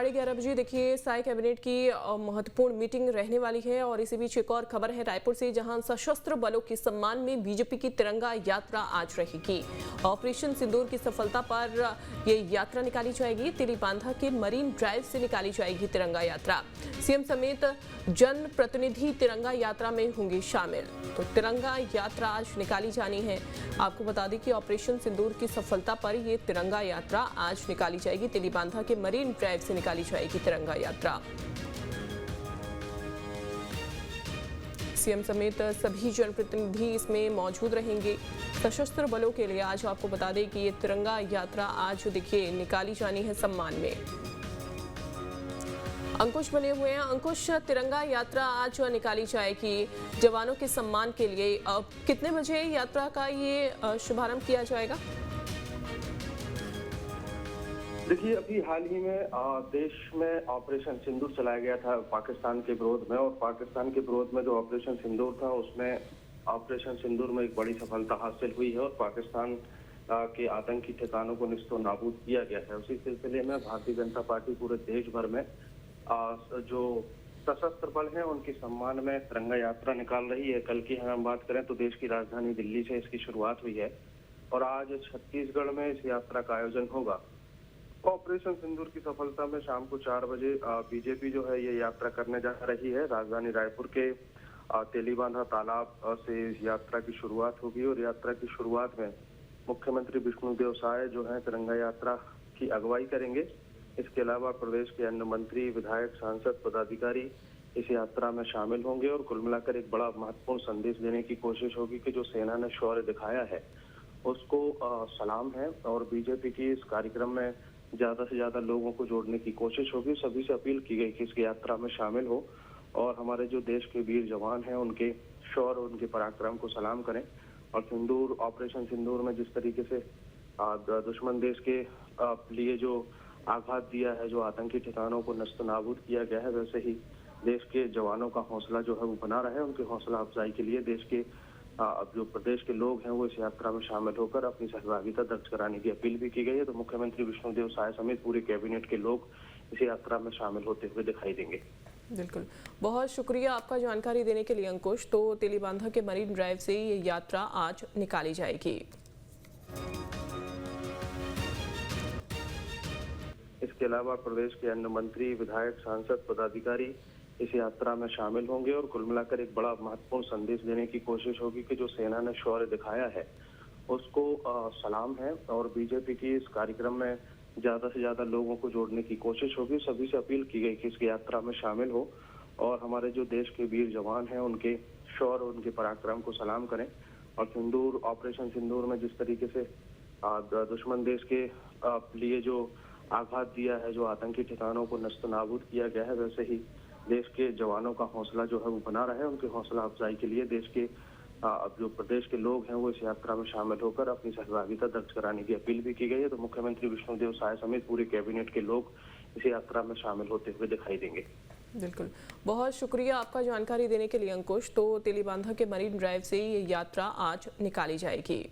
11:30 बजे देखिए साय कैबिनेट की महत्वपूर्ण मीटिंग रहने वाली है और इसी बीच एक और खबर है रायपुर से, जहां सशस्त्र बलों के सम्मान में बीजेपी की तिरंगा यात्रा आज रहेगी। ऑपरेशन सिंदूर की सफलता पर ये यात्रा निकाली जाएगी। तिलीबांधा के मरीन ड्राइव से निकाली जाएगी तिरंगा यात्रा। सीएम समेत जन प्रतिनिधि तिरंगा यात्रा में होंगे शामिल। तो तिरंगा यात्रा आज निकाली जानी है। आपको बता दें कि ऑपरेशन सिंदूर की सफलता पर ये तिरंगा यात्रा आज निकाली जाएगी। तिलीबांधा के मरीन ड्राइव से निकाली जाएगी तिरंगा यात्रा। सीएम समेत सभी जनप्रतिनिधि इसमें मौजूद रहेंगे। सशस्त्र बलों के लिए आज आपको बता दें कि ये तिरंगा यात्रा आज देखिए निकाली जानी है सम्मान में। अंकुश बने हुए हैं। अंकुश, तिरंगा यात्रा आज निकाली जाएगी जवानों के सम्मान के लिए। कितने बजे यात्रा का ये शुभारंभ किया जाएगा? देखिए, अभी हाल ही में देश में ऑपरेशन सिंदूर चलाया गया था पाकिस्तान के विरोध में, और पाकिस्तान के विरोध में जो ऑपरेशन सिंदूर था उसमें ऑपरेशन सिंदूर में एक बड़ी सफलता हासिल हुई है और पाकिस्तान के आतंकी ठिकानों को निस्तो नाबूद किया गया है। उसी सिलसिले में भारतीय जनता पार्टी पूरे देश भर में जो सशस्त्र बल हैं उनके सम्मान में तिरंगा यात्रा निकाल रही है। कल की हम बात करें तो देश की राजधानी दिल्ली से इसकी शुरुआत हुई है और आज छत्तीसगढ़ में इस यात्रा का आयोजन होगा। ऑपरेशन सिंदूर की सफलता में शाम को 4 बजे बीजेपी जो है ये यात्रा करने जा रही है। राजधानी रायपुर के तेलीबांधा तालाब से इस यात्रा की शुरुआत होगी और यात्रा की शुरुआत में मुख्यमंत्री विष्णुदेव साय जो है तिरंगा यात्रा की अगुवाई करेंगे। इसके अलावा प्रदेश के अन्य मंत्री, विधायक, सांसद, पदाधिकारी इस यात्रा में शामिल होंगे और कुल मिलाकर एक बड़ा महत्वपूर्ण संदेश देने की कोशिश होगी कि जो सेना ने शौर्य दिखाया है उसको सलाम है। और बीजेपी की इस कार्यक्रम में ज्यादा से ज्यादा लोगों को जोड़ने की कोशिश होगी। सभी से अपील की गई कि इस यात्रा में शामिल हो और हमारे जो देश के वीर जवान हैं उनके शौर्य, उनके पराक्रम को सलाम करें। और सिंदूर, ऑपरेशन सिंदूर में जिस तरीके से दुश्मन देश के लिए जो आघात दिया है, जो आतंकी ठिकानों को नष्ट नाबूद किया गया है, वैसे ही देश के जवानों का हौसला जो है वो बना रहे। उनकी हौसला अफजाई के लिए देश के जो प्रदेश के लोग हैं वो इस यात्रा में शामिल होकर अपनी सहभागिता दर्ज कराने की अपील भी की गई है। तो मुख्यमंत्री विष्णुदेव साय समेत पूरे कैबिनेट के लोग इस यात्रा में शामिल होते हुए दिखाई देंगे। बिल्कुल, बहुत शुक्रिया आपका जानकारी देने के लिए अंकुश। तो तेलीबांधा के मरीन ड्राइव से ये यात्रा आज निकाली जाएगी। इसके अलावा प्रदेश के अन्य मंत्री, विधायक, सांसद, पदाधिकारी इस यात्रा में शामिल होंगे और कुल मिलाकर एक बड़ा महत्वपूर्ण संदेश देने की कोशिश होगी कि जो सेना ने शौर्य दिखाया है उसको सलाम है। और बीजेपी की इस कार्यक्रम में ज्यादा से ज्यादा लोगों को जोड़ने की कोशिश होगी। सभी से अपील की गई कि इस यात्रा में शामिल हो और हमारे जो देश के वीर जवान हैं उनके शौर्य, उनके पराक्रम को सलाम करें। और सिंदूर, ऑपरेशन सिंदूर में जिस तरीके से दुश्मन देश के लिए जो आघात दिया है, जो आतंकी ठिकानों को नष्ट नाबूद किया गया है, वैसे ही देश के जवानों का हौसला जो है वो बना रहे। उनकी हौसला अफजाई के लिए देश के जो प्रदेश के लोग हैं वो इस यात्रा में शामिल होकर अपनी सहभागिता दर्ज कराने की अपील भी की गई है। तो मुख्यमंत्री विष्णुदेव साय समेत पूरे कैबिनेट के लोग इस यात्रा में शामिल होते हुए दिखाई देंगे। बिल्कुल, बहुत शुक्रिया आपका जानकारी देने के लिए अंकुश। तो तेलीबांधा के मरीन ड्राइव से ये यात्रा आज निकाली जाएगी।